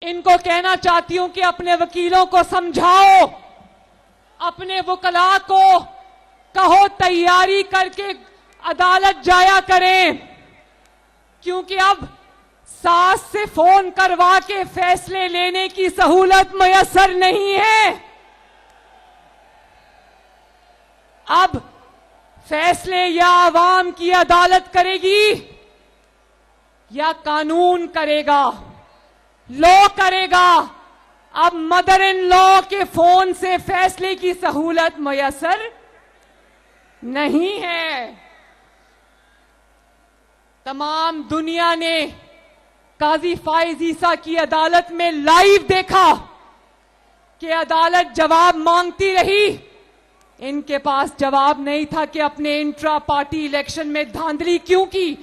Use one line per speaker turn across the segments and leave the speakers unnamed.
इनको कहना चाहती हूं कि अपने वकीलों को समझाओ, अपने वकला को कहो तैयारी करके अदालत जाया करें, क्योंकि अब सास से फोन करवा के फैसले लेने की सहूलत मयसर नहीं है। अब फैसले या आवाम की अदालत करेगी या कानून करेगा, लॉ करेगा। अब मदर इन लॉ के फोन से फैसले की सहूलत मयसर नहीं है। तमाम दुनिया ने काजी फाइज ईसा की अदालत में लाइव देखा कि अदालत जवाब मांगती रही। इनके पास जवाब नहीं था कि अपने इंट्रा पार्टी इलेक्शन में धांधली क्यों की।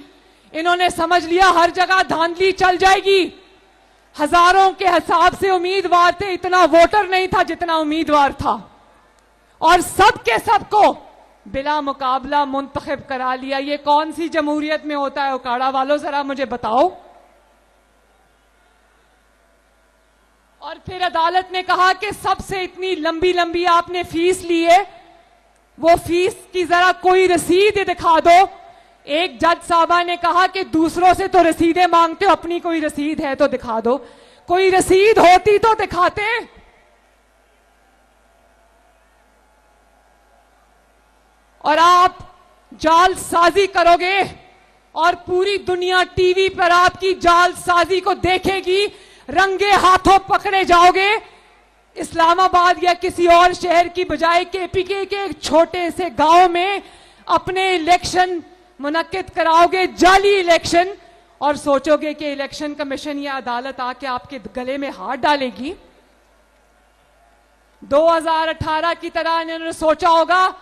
इन्होंने समझ लिया हर जगह धांधली चल जाएगी। हजारों के हिसाब से उम्मीदवार थे, इतना वोटर नहीं था जितना उम्मीदवार था, और सबके सबको बिला मुकाबला मुंतखब करा लिया। ये कौन सी जमहूरियत में होता है उकाड़ा वालों, जरा मुझे बताओ। और फिर अदालत ने कहा कि सबसे इतनी लंबी लंबी आपने फीस ली है, वो फीस की जरा कोई रसीद दिखा दो। एक जज साहबा ने कहा कि दूसरों से तो रसीदें मांगते हो, अपनी कोई रसीद है तो दिखा दो। कोई रसीद होती तो दिखाते। और आप जालसाजी करोगे और पूरी दुनिया टीवी पर आपकी जालसाजी को देखेगी, रंगे हाथों पकड़े जाओगे। इस्लामाबाद या किसी और शहर की बजाय केपीके के एक छोटे से गांव में अपने इलेक्शन मुनक्किद कराओगे, जाली इलेक्शन, और सोचोगे कि इलेक्शन कमीशन या अदालत आके आपके गले में हाथ डालेगी। 2018 की तरह इन्होंने सोचा होगा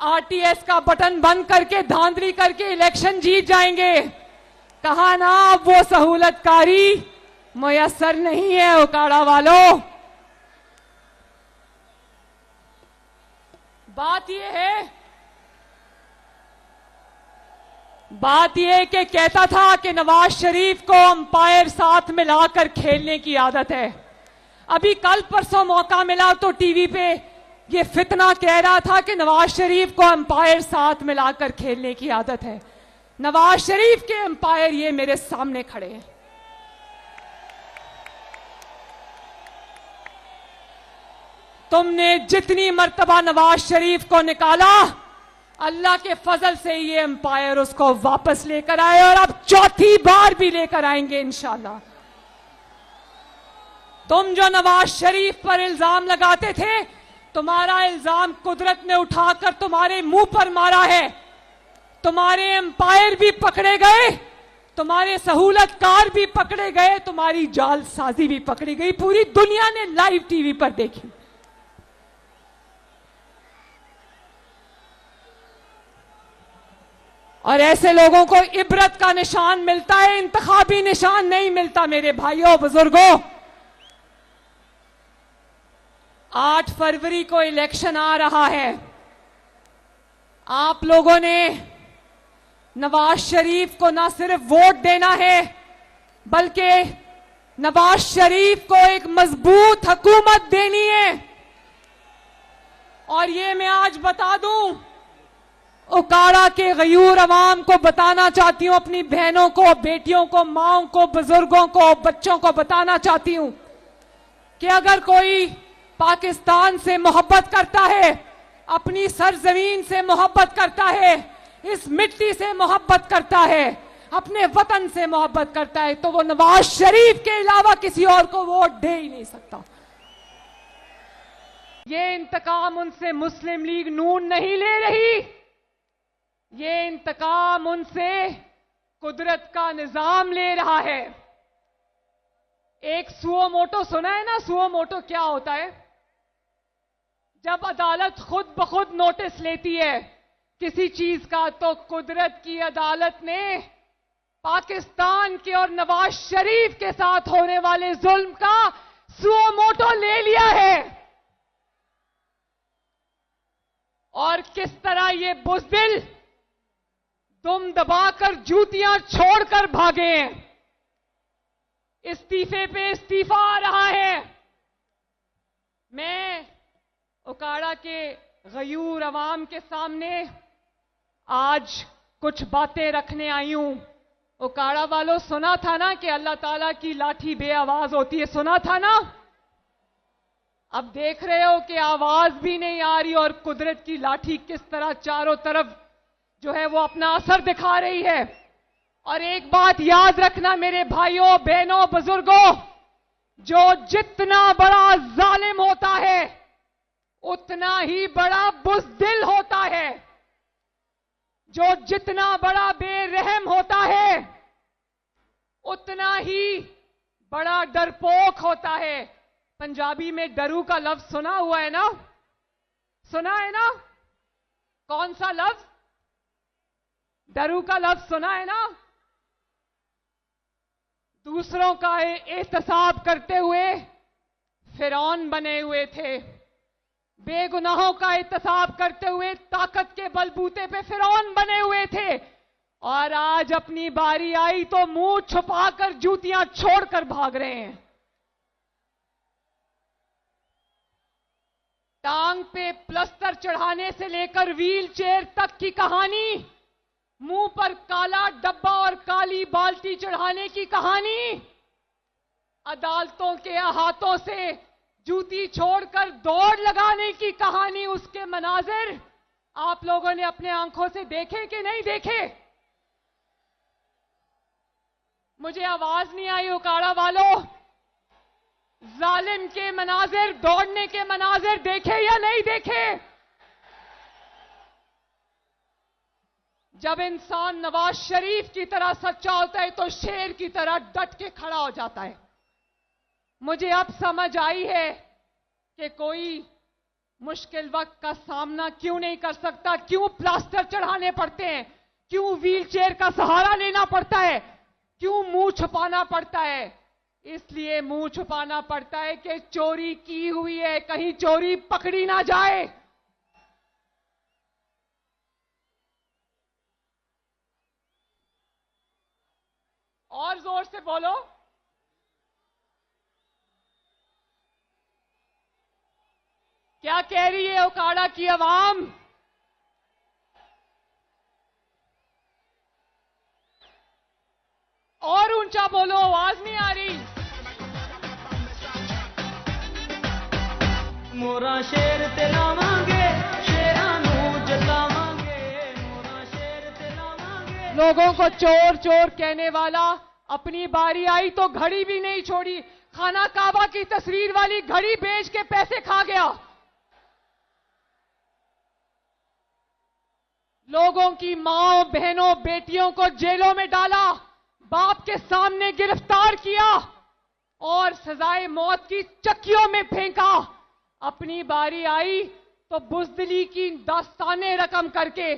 आरटीएस का बटन बंद करके धांधली करके इलेक्शन जीत जाएंगे। कहा ना, अब वो सहूलतकारी मयसर नहीं है उकाड़ा वालों। बात यह कि कहता था कि नवाज शरीफ को अंपायर साथ मिलाकर खेलने की आदत है। अभी कल परसों मौका मिला तो टीवी पे ये फितना कह रहा था कि नवाज शरीफ को अंपायर साथ मिलाकर खेलने की आदत है। नवाज शरीफ के अंपायर ये मेरे सामने खड़े हैं। तुमने जितनी मर्तबा नवाज शरीफ को निकाला, अल्लाह के फजल से ये एम्पायर उसको वापस लेकर आए, और अब चौथी बार भी लेकर आएंगे इंशाल्लाह। तुम जो नवाज शरीफ पर इल्जाम लगाते थे, तुम्हारा इल्जाम कुदरत ने उठाकर तुम्हारे मुंह पर मारा है। तुम्हारे एम्पायर भी पकड़े गए, तुम्हारे सहूलतकार भी पकड़े गए, तुम्हारी जालसाजी भी पकड़ी गई। पूरी दुनिया ने लाइव टीवी पर देखी। और ऐसे लोगों को इबरत का निशान मिलता है, इंतखाबी निशान नहीं मिलता। मेरे भाइयों बुजुर्गों, 8 फरवरी को इलेक्शन आ रहा है। आप लोगों ने नवाज शरीफ को ना सिर्फ वोट देना है, बल्कि नवाज शरीफ को एक मजबूत हुकूमत देनी है। और ये मैं आज बता दूं, उकाड़ा के गयूर अवाम को बताना चाहती हूं, अपनी बहनों को, बेटियों को, माओं को, बुजुर्गों को, बच्चों को बताना चाहती हूं कि अगर कोई पाकिस्तान से मोहब्बत करता है, अपनी सरजमीन से मोहब्बत करता है, इस मिट्टी से मोहब्बत करता है, अपने वतन से मोहब्बत करता है, तो वो नवाज शरीफ के अलावा किसी और को वोट दे ही नहीं सकता। ये इंतकाम उनसे मुस्लिम लीग नून नहीं ले रही, ये इंतकाम उनसे कुदरत का निजाम ले रहा है। एक सुओ मोटो सुना है ना? सुओ मोटो क्या होता है? जब अदालत खुद ब खुद नोटिस लेती है किसी चीज का, तो कुदरत की अदालत ने पाकिस्तान के और नवाज शरीफ के साथ होने वाले जुल्म का सुओ मोटो ले लिया है। और किस तरह ये बुज़दिल दुम दबाकर जूतियां छोड़कर भागे हैं। इस्तीफे पे इस्तीफा आ रहा है। मैं उकाड़ा के गयूर अवाम के सामने आज कुछ बातें रखने आई हूं। उकाड़ा वालों, सुना था ना कि अल्लाह ताला की लाठी बेआवाज होती है, सुना था ना? अब देख रहे हो कि आवाज भी नहीं आ रही और कुदरत की लाठी किस तरह चारों तरफ जो है वो अपना असर दिखा रही है। और एक बात याद रखना मेरे भाइयों, बहनों, बुजुर्गों, जो जितना बड़ा जालिम होता है उतना ही बड़ा बुज़दिल होता है। जो जितना बड़ा बेरहम होता है उतना ही बड़ा डरपोक होता है। पंजाबी में डरू का लफ्ज सुना हुआ है ना? सुना है ना? कौन सा लफ्ज? डरू का लफ्ज सुना है ना? दूसरों का एहतसाब करते हुए फिरौन बने हुए थे, बेगुनाहों का एहतसाब करते हुए ताकत के बलबूते पे फिरौन बने हुए थे, और आज अपनी बारी आई तो मुंह छुपाकर जूतियां छोड़कर भाग रहे हैं। टांग पे प्लस्तर चढ़ाने से लेकर व्हील चेयर तक की कहानी, मुंह पर काला डब्बा और काली बाल्टी चढ़ाने की कहानी, अदालतों के हाथों से जूती छोड़कर दौड़ लगाने की कहानी, उसके मनाजिर आप लोगों ने अपने आंखों से देखे कि नहीं देखे? मुझे आवाज नहीं आई उकाड़ा वालों, जालिम के मनाजिर, दौड़ने के मनाजिर देखे या नहीं देखे? जब इंसान नवाज शरीफ की तरह सच्चा होता है तो शेर की तरह डट के खड़ा हो जाता है। मुझे अब समझ आई है कि कोई मुश्किल वक्त का सामना क्यों नहीं कर सकता, क्यों प्लास्टर चढ़ाने पड़ते हैं, क्यों व्हील चेयर का सहारा लेना पड़ता है, क्यों मुंह छुपाना पड़ता है। इसलिए मुंह छुपाना पड़ता है कि चोरी की हुई है, कहीं चोरी पकड़ी ना जाए। और जोर से बोलो। क्या कह रही है उकाड़ा की आवाम? और ऊंचा बोलो, आवाज नहीं आ रही।
मोरा शेर ते लावांगे, शेरां नूं जतावांगे, मोरा शेर ते लावांगे।
लोगों को चोर चोर कहने वाला अपनी बारी आई तो घड़ी भी नहीं छोड़ी, खाना काबा की तस्वीर वाली घड़ी बेच के पैसे खा गया। लोगों की माओ, बहनों, बेटियों को जेलों में डाला, बाप के सामने गिरफ्तार किया और सजाए मौत की चक्कियों में फेंका। अपनी बारी आई तो बुज़दिली की दास्तानें रकम करके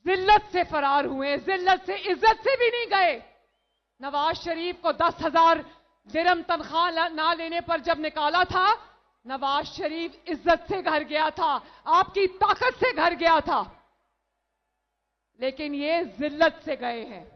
जिल्लत से फरार हुए, जिल्लत से इज्जत से भी नहीं गए। नवाज शरीफ को 10,000 दिरहम तनख्वाह ना लेने पर जब निकाला था, नवाज शरीफ इज्जत से घर गया था, आपकी ताकत से घर गया था, लेकिन ये जिल्लत से गए हैं।